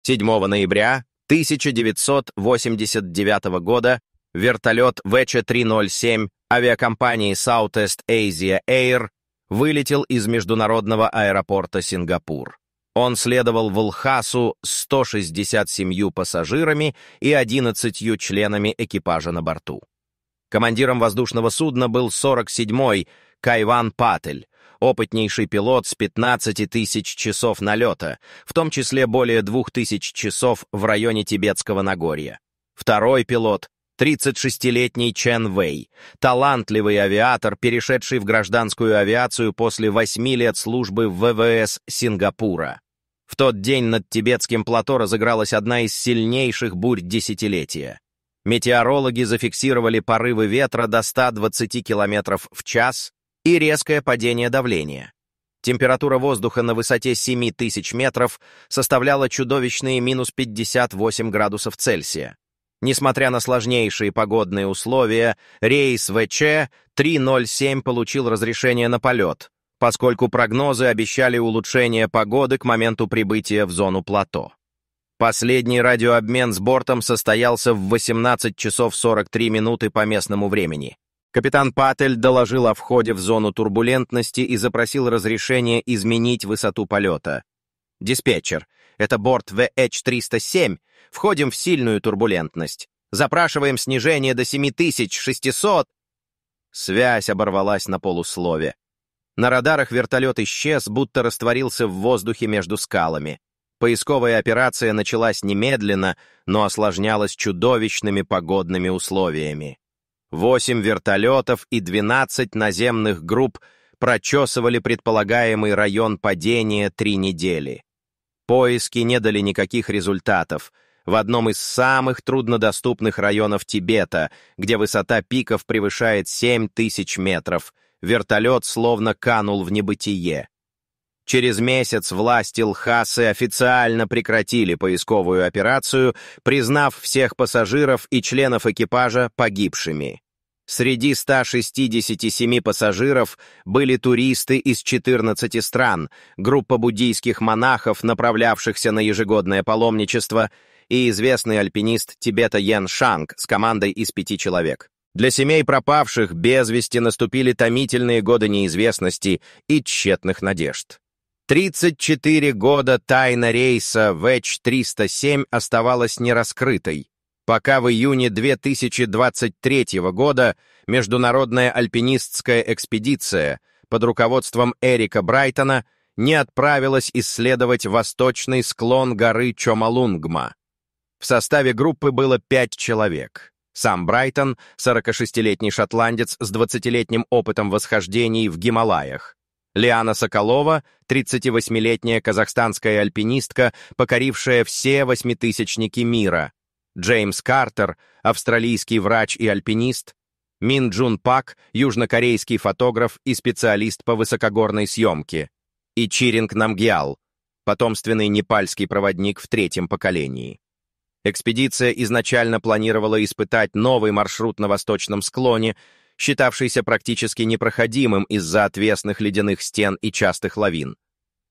7 ноября 1989 года вертолет ВЧ-307 авиакомпании Southeast Asia Air вылетел из международного аэропорта Сингапур. Он следовал в Лхасу с 167 пассажирами и 11 членами экипажа на борту. Командиром воздушного судна был 47-й Кайван Патель, опытнейший пилот с 15 тысяч часов налета, в том числе более 2000 часов в районе Тибетского Нагорья. Второй пилот — 36-летний Чен Вэй, талантливый авиатор, перешедший в гражданскую авиацию после 8 лет службы в ВВС Сингапура. В тот день над Тибетским плато разыгралась одна из сильнейших бурь десятилетия. Метеорологи зафиксировали порывы ветра до 120 км в час и резкое падение давления. Температура воздуха на высоте 7000 метров составляла чудовищные минус 58 градусов Цельсия. Несмотря на сложнейшие погодные условия, рейс ВЧ-307 получил разрешение на полет, поскольку прогнозы обещали улучшение погоды к моменту прибытия в зону плато. Последний радиообмен с бортом состоялся в 18 часов 43 минуты по местному времени. Капитан Патель доложил о входе в зону турбулентности и запросил разрешение изменить высоту полета. «Диспетчер, это борт VH-307. Входим в сильную турбулентность. Запрашиваем снижение до 7600». Связь оборвалась на полуслове. На радарах вертолет исчез, будто растворился в воздухе между скалами. Поисковая операция началась немедленно, но осложнялась чудовищными погодными условиями. 8 вертолетов и 12 наземных групп прочесывали предполагаемый район падения 3 недели. Поиски не дали никаких результатов. В одном из самых труднодоступных районов Тибета, где высота пиков превышает 7000 метров, вертолет словно канул в небытие. Через месяц власти Лхасы официально прекратили поисковую операцию, признав всех пассажиров и членов экипажа погибшими. Среди 167 пассажиров были туристы из 14 стран, группа буддийских монахов, направлявшихся на ежегодное паломничество, и известный альпинист Тибета Йен Шанг с командой из 5 человек. Для семей пропавших без вести наступили томительные годы неизвестности и тщетных надежд. 34 года тайна рейса VH-307 оставалась нераскрытой, пока в июне 2023 года международная альпинистская экспедиция под руководством Эрика Брайтона не отправилась исследовать восточный склон горы Чомолунгма. В составе группы было 5 человек. Сам Брайтон, 46-летний шотландец с 20-летним опытом восхождений в Гималаях. Лиана Соколова, 38-летняя казахстанская альпинистка, покорившая все восьмитысячники мира. Джеймс Картер, австралийский врач и альпинист. Мин Джун Пак, южнокорейский фотограф и специалист по высокогорной съемке. И Чиринг Намгьял, потомственный непальский проводник в 3-м поколении. Экспедиция изначально планировала испытать новый маршрут на восточном склоне, считавшийся практически непроходимым из-за отвесных ледяных стен и частых лавин.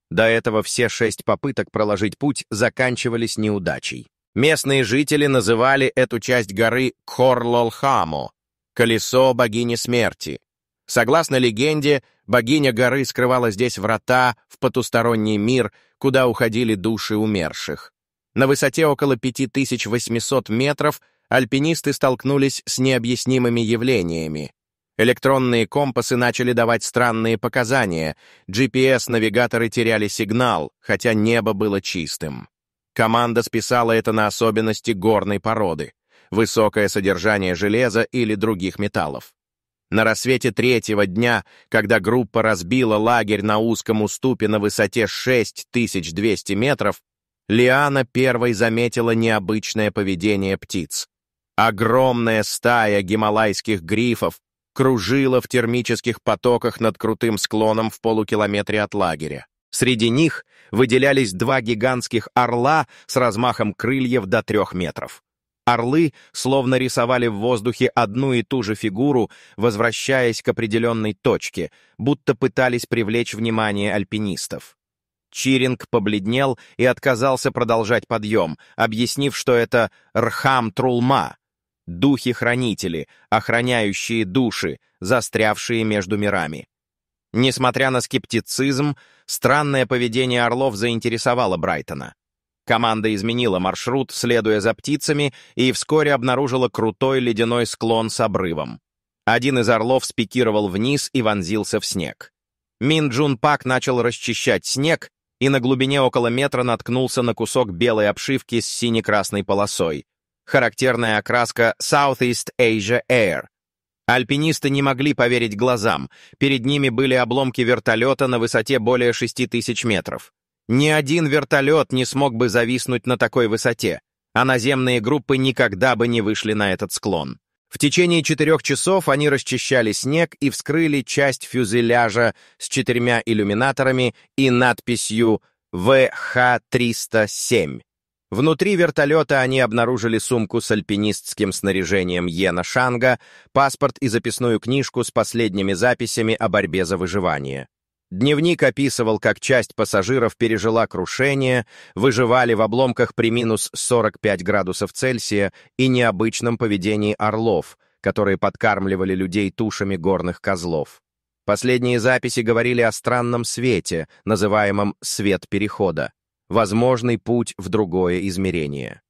До этого все 6 попыток проложить путь заканчивались неудачей. Местные жители называли эту часть горы Кхорлолхамо — колесо богини смерти. Согласно легенде, богиня горы скрывала здесь врата в потусторонний мир, куда уходили души умерших. На высоте около 5800 метров альпинисты столкнулись с необъяснимыми явлениями. Электронные компасы начали давать странные показания, GPS-навигаторы теряли сигнал, хотя небо было чистым. Команда списала это на особенности горной породы, высокое содержание железа или других металлов. На рассвете 3-го дня, когда группа разбила лагерь на узком уступе на высоте 6200 метров, Лиана первой заметила необычное поведение птиц. Огромная стая гималайских грифов кружила в термических потоках над крутым склоном в полукилометре от лагеря. Среди них выделялись 2 гигантских орла с размахом крыльев до 3 метров. Орлы словно рисовали в воздухе одну и ту же фигуру, возвращаясь к определенной точке, будто пытались привлечь внимание альпинистов. Чиринг побледнел и отказался продолжать подъем, объяснив, что это Рхам-Трулма, духи-хранители, охраняющие души, застрявшие между мирами. Несмотря на скептицизм, странное поведение орлов заинтересовало Брайтона. Команда изменила маршрут, следуя за птицами, и вскоре обнаружила крутой ледяной склон с обрывом. Один из орлов спикировал вниз и вонзился в снег. Мин Джун Пак начал расчищать снег и на глубине около метра наткнулся на кусок белой обшивки с сине-красной полосой. Характерная окраска Southeast Asia Air. Альпинисты не могли поверить глазам. Перед ними были обломки вертолета на высоте более 6000 метров. Ни один вертолет не смог бы зависнуть на такой высоте, а наземные группы никогда бы не вышли на этот склон. В течение 4 часов они расчищали снег и вскрыли часть фюзеляжа с 4 иллюминаторами и надписью ВХ-307. Внутри вертолета они обнаружили сумку с альпинистским снаряжением Йена Шанга, паспорт и записную книжку с последними записями о борьбе за выживание. Дневник описывал, как часть пассажиров пережила крушение, выживали в обломках при минус 45 градусов Цельсия и необычном поведении орлов, которые подкармливали людей тушами горных козлов. Последние записи говорили о странном свете, называемом «свет перехода», возможный путь в другое измерение.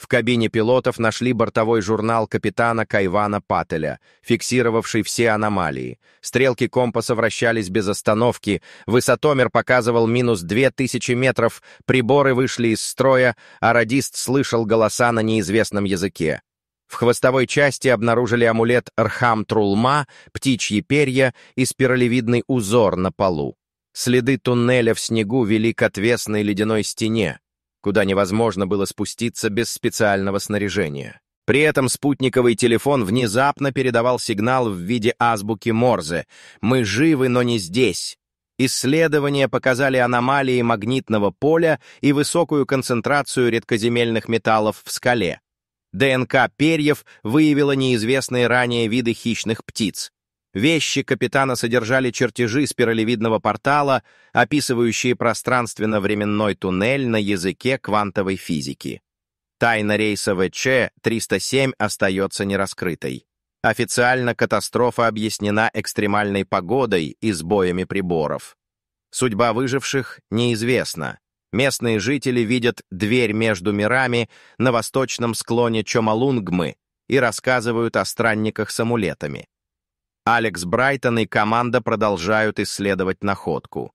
В кабине пилотов нашли бортовой журнал капитана Кайвана Пателя, фиксировавший все аномалии. Стрелки компаса вращались без остановки, высотомер показывал минус 2000 метров, приборы вышли из строя, а радист слышал голоса на неизвестном языке. В хвостовой части обнаружили амулет Рхам-Трулма, птичьи перья и спиралевидный узор на полу. Следы туннеля в снегу вели к отвесной ледяной стене, куда невозможно было спуститься без специального снаряжения. При этом спутниковый телефон внезапно передавал сигнал в виде азбуки Морзе «Мы живы, но не здесь». Исследования показали аномалии магнитного поля и высокую концентрацию редкоземельных металлов в скале. ДНК перьев выявила неизвестные ранее виды хищных птиц. Вещи капитана содержали чертежи спиралевидного портала, описывающие пространственно-временной туннель на языке квантовой физики. Тайна рейса ВЧ-307 остается нераскрытой. Официально катастрофа объяснена экстремальной погодой и сбоями приборов. Судьба выживших неизвестна. Местные жители видят дверь между мирами на восточном склоне Чомалунгмы и рассказывают о странниках с амулетами. Алекс Брайтон и команда продолжают исследовать находку.